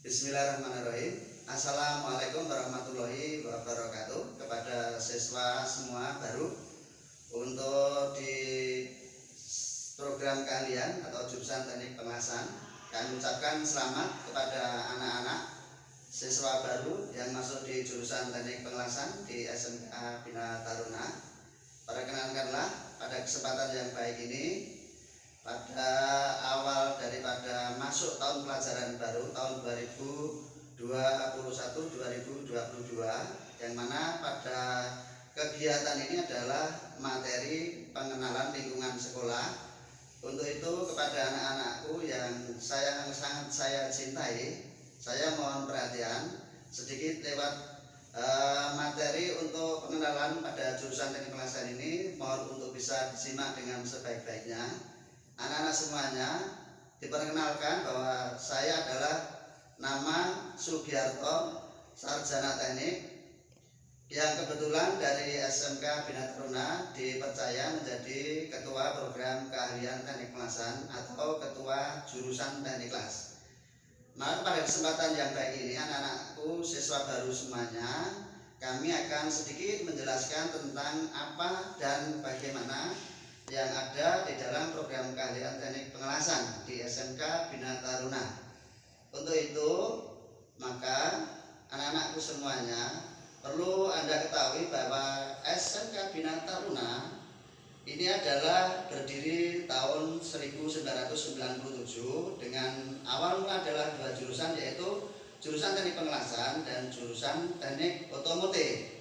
Bismillahirrahmanirrahim. Assalamualaikum warahmatullahi wabarakatuh. Kepada siswa semua baru untuk di program kalian atau jurusan teknik pengelasan, kami ucapkan selamat kepada anak-anak siswa baru yang masuk di jurusan teknik pengelasan di SMK Bina Taruna. Perkenalkanlah pada kesempatan yang baik ini, pada awal daripada masuk tahun pelajaran baru tahun 2021-2022, yang mana pada kegiatan ini adalah materi pengenalan lingkungan sekolah. Untuk itu kepada anak-anakku yang sangat saya cintai, saya mohon perhatian sedikit lewat materi untuk pengenalan pada jurusan teknik pengelasan ini. Mohon untuk bisa disimak dengan sebaik-baiknya. Anak-anak semuanya diperkenalkan bahwa saya adalah nama Sugiarto, sarjana teknik yang kebetulan dari SMK Bina Taruna dipercaya menjadi ketua program keahlian teknik pengelasan atau ketua jurusan teknik kelas. Maka pada kesempatan yang baik ini, anak-anakku siswa baru semuanya, kami akan sedikit menjelaskan tentang apa dan bagaimana yang ada di dalam program keahlian teknik pengelasan di SMK Bina Taruna. Untuk itu, maka anak-anakku semuanya perlu Anda ketahui bahwa SMK Bina Taruna ini adalah berdiri tahun 1997 dengan awal mula adalah dua jurusan, yaitu jurusan teknik pengelasan dan jurusan teknik otomotif.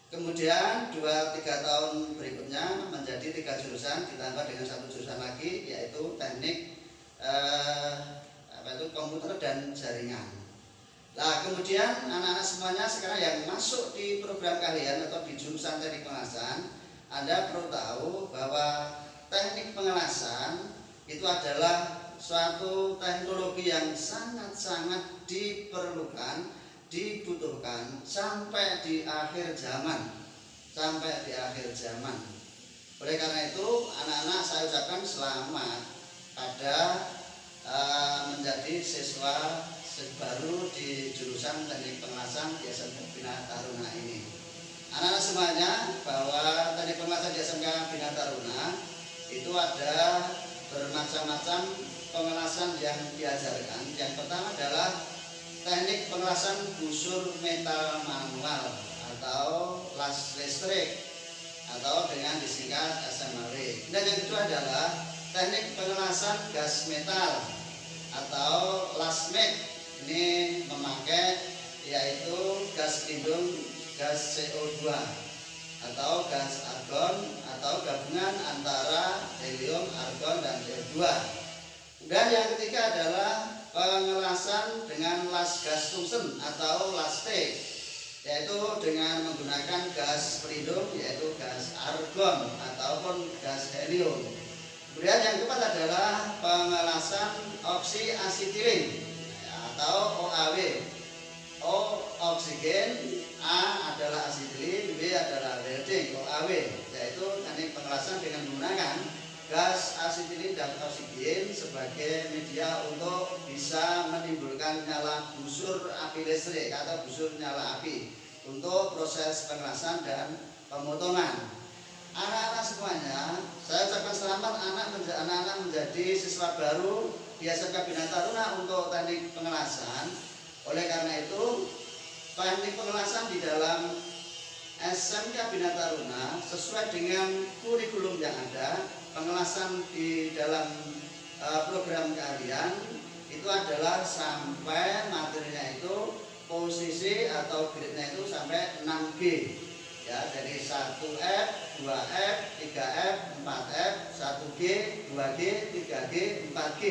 Kemudian 2-3 tahun berikutnya menjadi 3 jurusan ditambah dengan 1 jurusan lagi, yaitu teknik komputer dan jaringan. Nah, kemudian anak-anak semuanya sekarang yang masuk di program keahlian atau di jurusan teknik pengelasan, Anda perlu tahu bahwa teknik pengelasan itu adalah suatu teknologi yang sangat-sangat diperlukan, dibutuhkan sampai di akhir zaman. Oleh karena itu, anak-anak saya ucapkan selamat pada menjadi siswa baru di jurusan teknik pengelasan di SMK Bina Taruna ini. Anak-anak semuanya, bahwa teknik pengelasan di SMK Bina Taruna itu ada bermacam-macam pengelasan yang diajarkan. Yang pertama adalah teknik pengelasan busur metal manual atau las listrik atau dengan disingkat SMLW. Dan yang kedua adalah teknik pengelasan gas metal atau lasmet. Ini memakai yaitu gas lindung gas CO2 atau gas argon atau gabungan antara helium, argon, dan CO2. Dan yang ketiga adalah pengelasan dengan las gas tungsten atau las T, yaitu dengan menggunakan gas pelindung yaitu gas argon ataupun gas helium. Kemudian yang keempat adalah pengelasan oksiasetilin atau OAW. O oksigen, A adalah asetilin, B adalah welding. OAW yaitu teknik pengelasan dengan menggunakan gas asetilin dan oksigen sebagai media untuk bisa menimbulkan nyala busur api listrik atau busur nyala api untuk proses pengelasan dan pemotongan. Anak-anak semuanya, saya ucapkan selamat anak-anak menjadi siswa baru di SMK Bina Taruna untuk teknik pengelasan. Oleh karena itu, teknik pengelasan di dalam SMK Bina Taruna sesuai dengan kurikulum yang ada, pengelasan di dalam program keahlian itu adalah sampai materinya itu posisi atau grade-nya itu sampai 6G. Ya, dari 1F, 2F, 3F, 4F, 1G, 2G, 3G, 4G.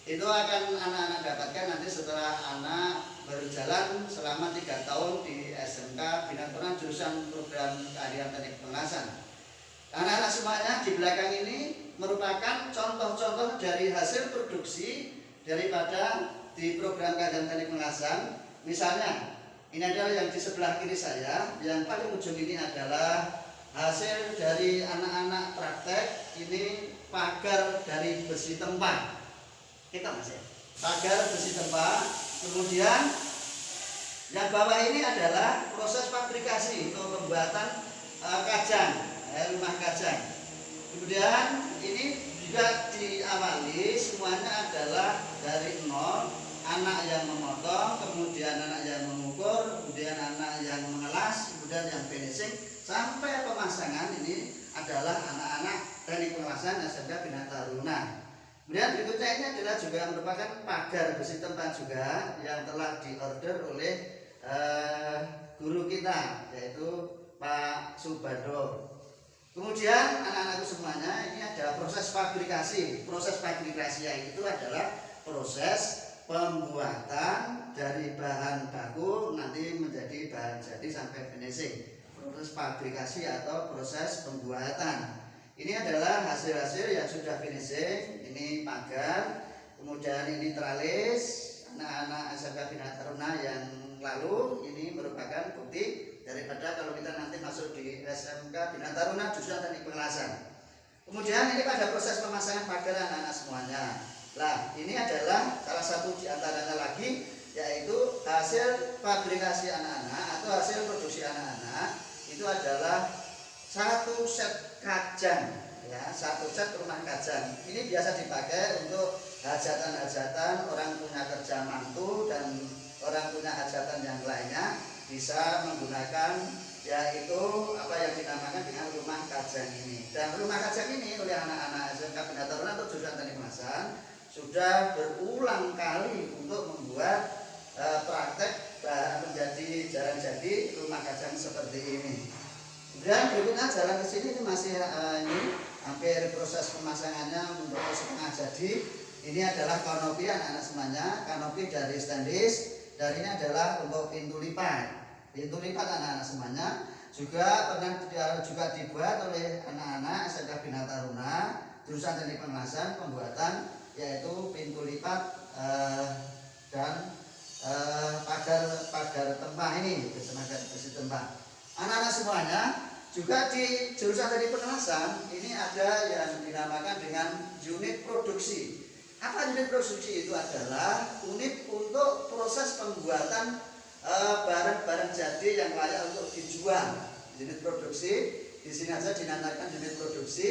Itu akan anak-anak dapatkan nanti setelah anak berjalan selama 3 tahun di SMK Bina Taruna jurusan program keahlian teknik pengelasan. Anak-anak semuanya di belakang ini merupakan contoh-contoh dari hasil produksi daripada di program keahlian teknik pengelasan. Misalnya, ini adalah yang di sebelah kiri saya, yang paling ujung ini adalah hasil dari anak-anak praktek. Ini pagar dari besi tempa. Kita masih pagar besi tempa Kemudian yang bawah ini adalah proses fabrikasi untuk pembuatan kajang, rumah kajang. Kemudian ini juga diawali semuanya adalah dari nol, anak yang memotong, kemudian anak yang mengukur, kemudian anak yang mengelas, kemudian yang finishing sampai pemasangan. Ini adalah anak-anak teknik pengelasan SMK Bina Taruna. Kemudian berikutnya ini adalah juga merupakan pagar besi tempat juga yang telah diorder oleh guru kita, yaitu Pak Subadro. Kemudian anak-anakku semuanya, ini adalah proses fabrikasi. Proses fabrikasi yang itu adalah proses pembuatan dari bahan baku nanti menjadi bahan jadi sampai finishing. Proses fabrikasi atau proses pembuatan. Ini adalah hasil-hasil yang sudah finishing. Ini pagar, kemudian ini tralis anak-anak SMK Bina Taruna yang lalu. Ini merupakan bukti daripada kalau kita nanti masuk di SMK Bina Taruna jurusan teknik pengelasan. Kemudian ini pada proses pemasangan pagar anak-anak semuanya. Nah, ini adalah salah satu di antaranya lagi, yaitu hasil fabrikasi anak-anak atau hasil produksi anak-anak. Itu adalah satu set kajang, ya, satu set rumah kajang. Ini biasa dipakai untuk hajatan-hajatan orang punya kerja mantu dan orang punya hajatan yang lainnya, bisa menggunakan yaitu apa yang dinamakan dengan rumah kajang ini. Dan rumah kajang ini oleh anak-anak SMK Bina Taruna atau jurusan teknik pengelasan sudah berulang kali untuk membuat praktek menjadi jalan jadi rumah kajang seperti ini. Dan berikutnya jalan ke sini masih ini hampir proses pemasangannya untuk setengah jadi. Ini adalah kanopi anak-anak semuanya, kanopi dari stainless. Dan ini adalah untuk pintu lipat. Pintu lipat anak-anak semuanya juga pernah juga dibuat oleh anak-anak SMK Bina Taruna jurusan teknik pengelasan pembuatan, yaitu pintu lipat dan pagar tempah ini bersenaga besi tempah. Anak-anak semuanya juga di jurusan teknik pengelasan ini ada yang dinamakan dengan unit produksi. Apa unit produksi? Itu adalah unit untuk proses pembuatan barang-barang jadi yang layak untuk dijual. Unit produksi di sini aja dinamakan unit produksi.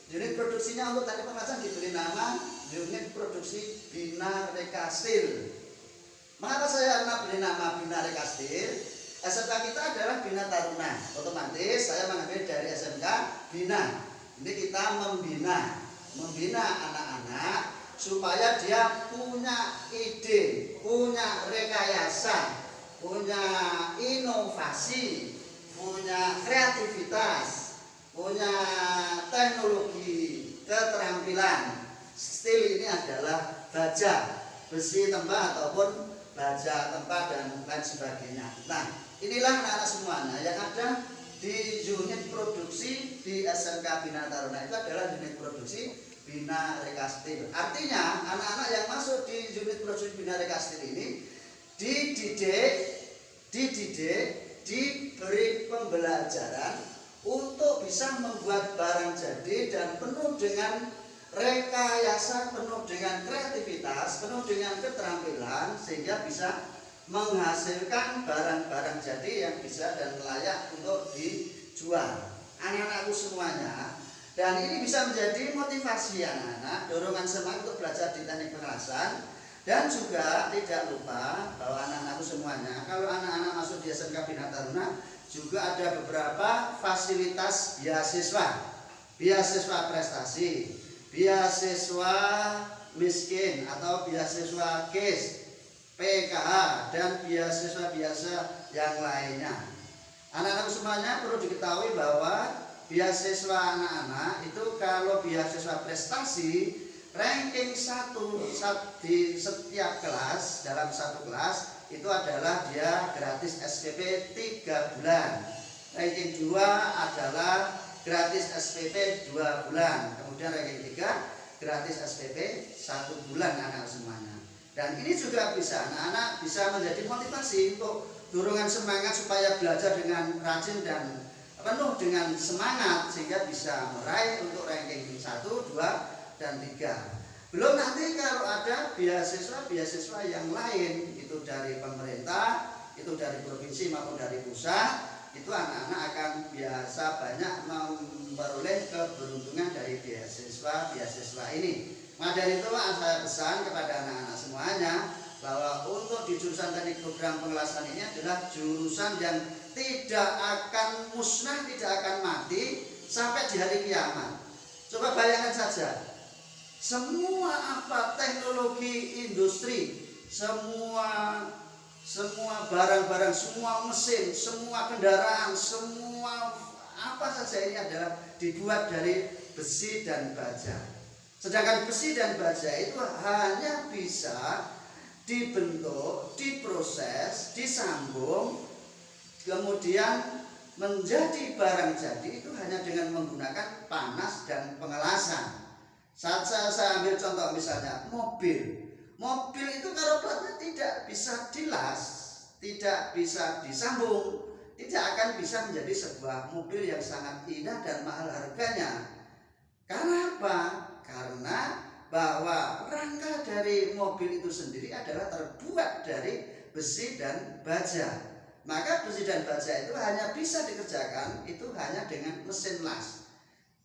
Unit produksinya untuk teknik pengelasan diberi nama unit produksi Bina Rekastil. Mengapa saya beri nama Bina Rekastil? SMK kita adalah Bina Taruna, otomatis saya mengambil dari SMK Bina. Ini kita membina anak-anak supaya dia punya ide, punya rekayasa, punya inovasi, punya kreativitas, punya teknologi, keterampilan. Stil ini adalah baja, besi tempah ataupun baja tempat dan lain sebagainya. Nah, inilah anak-anak semuanya yang ada di unit produksi di SMK Bina Taruna. Itu adalah unit produksi Bina Rekastil. Artinya anak-anak yang masuk di unit produksi Bina Rekastil ini dididik, diberi pembelajaran untuk bisa membuat barang jadi dan penuh dengan rekayasa, penuh dengan kreativitas, penuh dengan keterampilan, sehingga bisa menghasilkan barang-barang jadi yang bisa dan layak untuk dijual. Anak-anakku semuanya, dan ini bisa menjadi motivasi anak-anak, dorongan semangat untuk belajar di teknik pengelasan. Dan juga tidak lupa bahwa anak-anakku semuanya, kalau anak-anak masuk di SMK Bina Taruna juga ada beberapa fasilitas beasiswa prestasi, beasiswa miskin atau beasiswa KIS, PKH, dan beasiswa yang lainnya. Anak-anak semuanya perlu diketahui bahwa beasiswa anak-anak itu kalau beasiswa prestasi ranking 1 di setiap kelas, dalam satu kelas itu adalah dia gratis SPP 3 bulan. Ranking 2 adalah gratis SPP 2 bulan. Kemudian ranking 3 gratis SPP 1 bulan anak semuanya. Dan ini juga bisa anak-anak bisa menjadi motivasi untuk dorongan semangat supaya belajar dengan rajin dan penuh dengan semangat sehingga bisa meraih untuk ranking 1, 2, dan 3. Belum nanti kalau ada beasiswa yang lain, itu dari pemerintah, itu dari provinsi maupun dari pusat, itu anak-anak akan biasa banyak memperoleh keberuntungan dari beasiswa ini. Maka dari itu saya pesan kepada anak-anak semuanya bahwa untuk di jurusan teknik program pengelasan ini adalah jurusan yang tidak akan musnah, tidak akan mati sampai di hari kiamat. Coba bayangkan saja, semua apa teknologi industri, semua barang-barang, semua mesin, semua kendaraan, semua apa saja ini adalah dibuat dari besi dan baja. Sedangkan besi dan baja itu hanya bisa dibentuk, diproses, disambung, kemudian menjadi barang jadi itu hanya dengan menggunakan panas dan pengelasan. Saya ambil contoh misalnya mobil. Mobil itu kalau platnya tidak bisa dilas, tidak bisa disambung, tidak akan bisa menjadi sebuah mobil yang sangat indah dan mahal harganya. Karena apa? Karena bahwa rangka dari mobil itu sendiri adalah terbuat dari besi dan baja. Maka besi dan baja itu hanya bisa dikerjakan itu hanya dengan mesin las.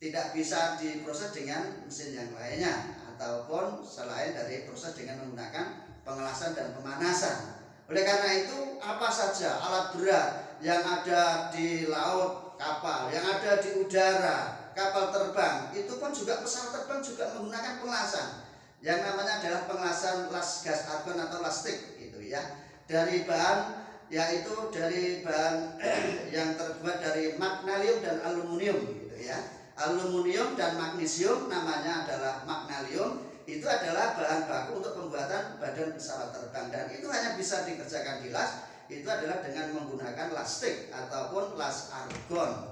Tidak bisa diproses dengan mesin yang lainnya ataupun selain dari proses dengan menggunakan pengelasan dan pemanasan. Oleh karena itu apa saja alat berat yang ada di laut, kapal, yang ada di udara, kapal terbang, itu pun juga pesawat terbang juga menggunakan pengelasan. Yang namanya adalah pengelasan las gas argon atau lastik gitu ya. Dari bahan yaitu dari bahan yang terbuat dari magnesium dan aluminium gitu ya. Aluminium dan magnesium namanya adalah magnesium, itu adalah bahan baku untuk pembuatan badan pesawat terbang dan itu hanya bisa dikerjakan di las itu adalah dengan menggunakan lastik ataupun las argon.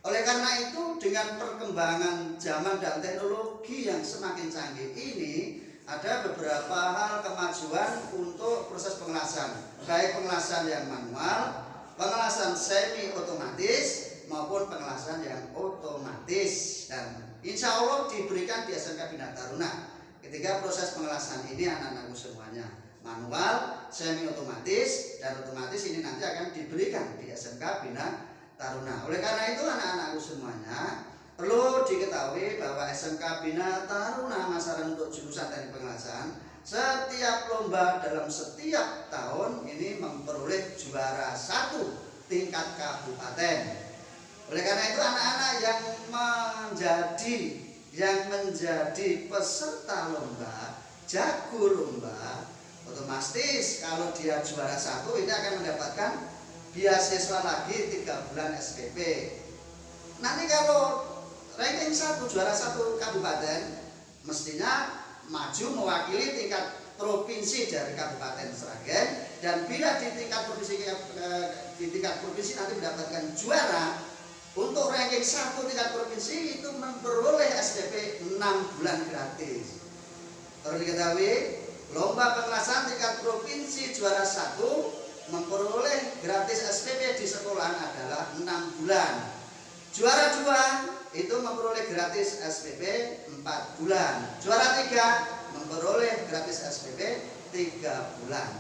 Oleh karena itu dengan perkembangan zaman dan teknologi yang semakin canggih ini ada beberapa hal kemajuan untuk proses pengelasan, baik pengelasan yang manual, pengelasan semi otomatis maupun pengelasan yang otomatis, dan insya Allah diberikan di SMK Bina Taruna. Ketika proses pengelasan ini anak-anakku semuanya manual, semi otomatis dan otomatis ini nanti akan diberikan di SMK Bina Taruna. Oleh karena itu anak-anakku semuanya perlu diketahui bahwa SMK Bina Taruna Masaran untuk jurusan teknik pengelasan setiap lomba dalam setiap tahun ini memperoleh juara 1 tingkat kabupaten. Oleh karena itu anak-anak yang menjadi peserta lomba, jago lomba, otomatis kalau dia juara 1 ini akan mendapatkan beasiswa lagi 3 bulan SPP. Nanti kalau ranking 1 juara 1 kabupaten mestinya maju mewakili tingkat provinsi dari Kabupaten Sragen, dan bila di tingkat provinsi nanti mendapatkan juara untuk ranking 1 tingkat provinsi itu memperoleh SPP 6 bulan gratis. Perlu diketahui lomba pengelasan tingkat provinsi juara 1 memperoleh gratis SPP di sekolahan adalah 6 bulan. Juara 2 itu memperoleh gratis SPP 4 bulan. Juara 3 memperoleh gratis SPP 3 bulan.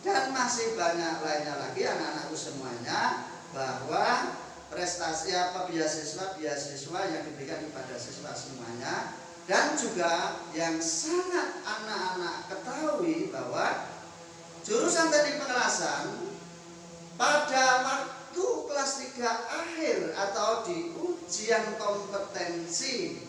Dan masih banyak lainnya lagi anak-anakku semuanya, bahwa prestasi beasiswa yang diberikan kepada siswa semuanya. Dan juga yang sangat anak-anak ketahui bahwa jurusan teknik pengelasan pada waktu kelas 3 akhir atau di ujian kompetensi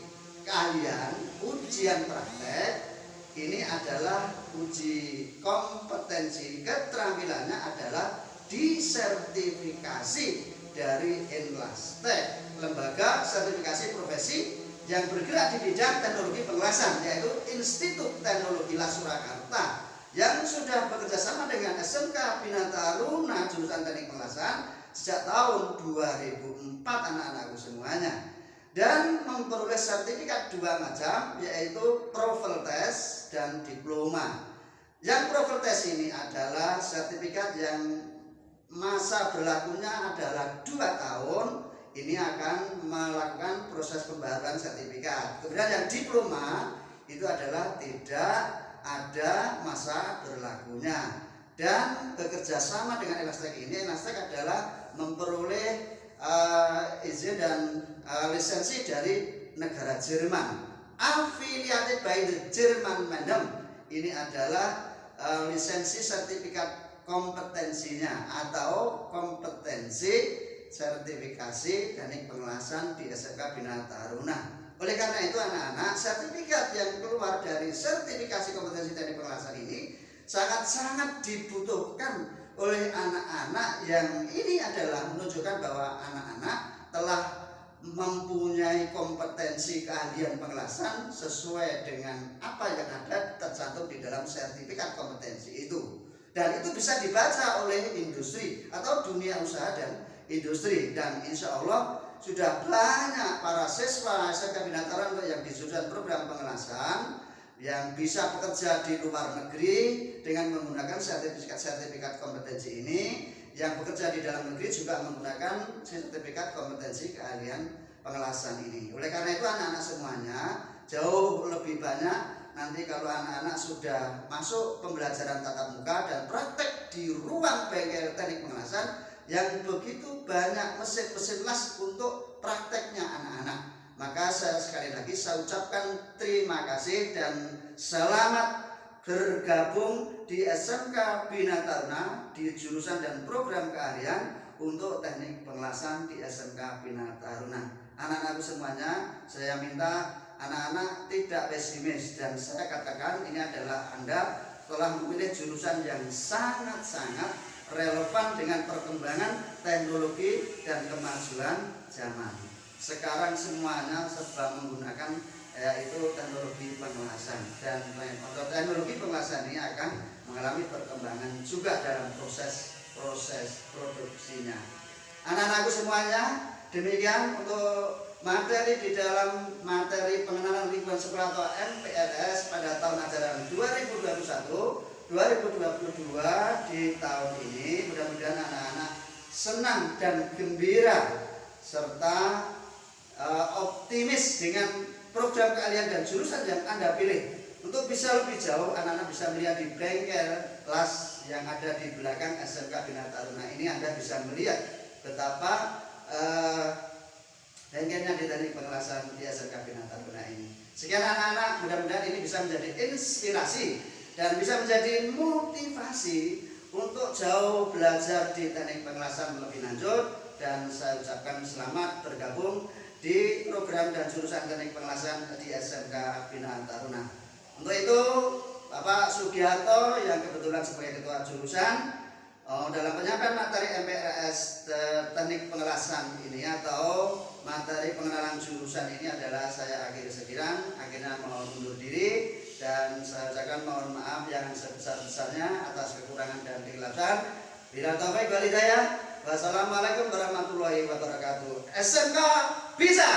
kalian, ujian praktek, ini adalah uji kompetensi keterampilannya adalah disertifikasi dari Enlastek, lembaga sertifikasi profesi yang bergerak di bidang teknologi pengelasan, yaitu Institut Teknologi Las Surakarta, yang sudah bekerja sama dengan SMK Bina Taruna jurusan teknik pengelasan sejak tahun 2004 anak-anakku semuanya, dan memperoleh sertifikat 2 macam, yaitu Profil Test dan Diploma. Yang Profil Test ini adalah sertifikat yang masa berlakunya adalah 2 tahun, ini akan melakukan proses pembaharuan sertifikat. Kemudian yang diploma itu adalah tidak ada masa berlakunya. Dan bekerja sama dengan Elastek ini, Elastek adalah memperoleh izin dan lisensi dari negara Jerman, affiliated by the German Mandem. Ini adalah lisensi sertifikat kompetensinya atau kompetensi sertifikasi teknik pengelasan di SMK Bina Taruna. Oleh karena itu anak-anak, sertifikat yang keluar dari sertifikasi kompetensi teknik pengelasan ini sangat-sangat dibutuhkan oleh anak-anak yang ini adalah menunjukkan bahwa anak-anak telah mempunyai kompetensi keahlian pengelasan sesuai dengan apa yang ada tercantum di dalam sertifikat kompetensi itu. Dan itu bisa dibaca oleh industri atau dunia usaha dan industri, dan insya Allah sudah banyak para siswa SMK Bina Taruna yang di jurusan program pengelasan yang bisa bekerja di luar negeri dengan menggunakan sertifikat kompetensi ini, yang bekerja di dalam negeri juga menggunakan sertifikat kompetensi keahlian pengelasan ini. Oleh karena itu anak-anak semuanya jauh lebih banyak nanti kalau anak-anak sudah masuk pembelajaran tatap muka dan praktek di ruang bengkel teknik pengelasan yang begitu banyak mesin-mesin las untuk prakteknya anak-anak. Maka sekali lagi saya ucapkan terima kasih dan selamat bergabung di SMK Bina Taruna di jurusan dan program keahlian untuk teknik pengelasan di SMK Bina Taruna. Anak-anakku semuanya, saya minta anak-anak tidak pesimis, dan saya katakan ini adalah Anda telah memilih jurusan yang sangat-sangat relevan dengan perkembangan teknologi dan kemajuan zaman. Sekarang semuanya serba menggunakan yaitu teknologi pengelasan, dan teknologi pengelasan ini akan mengalami perkembangan juga dalam proses produksinya. Anak-anakku semuanya, demikian untuk materi di dalam materi pengenalan lingkungan sekolah atau MPLS pada tahun ajaran 2021-2022 di tahun ini. Mudah-mudahan anak-anak senang dan gembira serta optimis dengan program keahlian dan jurusan yang Anda pilih. Untuk bisa lebih jauh, anak-anak bisa melihat di bengkel las yang ada di belakang SMK Bina Taruna ini. Anda bisa melihat betapa bengkelnya di teknik pengelasan di SMK Bina Taruna ini. Sekian anak-anak, mudah-mudahan ini bisa menjadi inspirasi dan bisa menjadi motivasi untuk jauh belajar di teknik pengelasan lebih lanjut. Dan saya ucapkan selamat bergabung di program dan jurusan teknik pengelasan di SMK Bina Taruna. Untuk itu Bapak Sugiharto yang kebetulan sebagai ketua jurusan dalam penyampaian materi MPLS teknik pengelasan ini atau materi pengenalan jurusan ini adalah saya akhiri sekian. Akhirnya mohon undur diri dan saya ucapkan mohon maaf yang sebesar-besarnya atas kekurangan dan kekeliruan. Bila taufik wal hidayah. Wassalamualaikum warahmatullahi wabarakatuh. SMK bisa.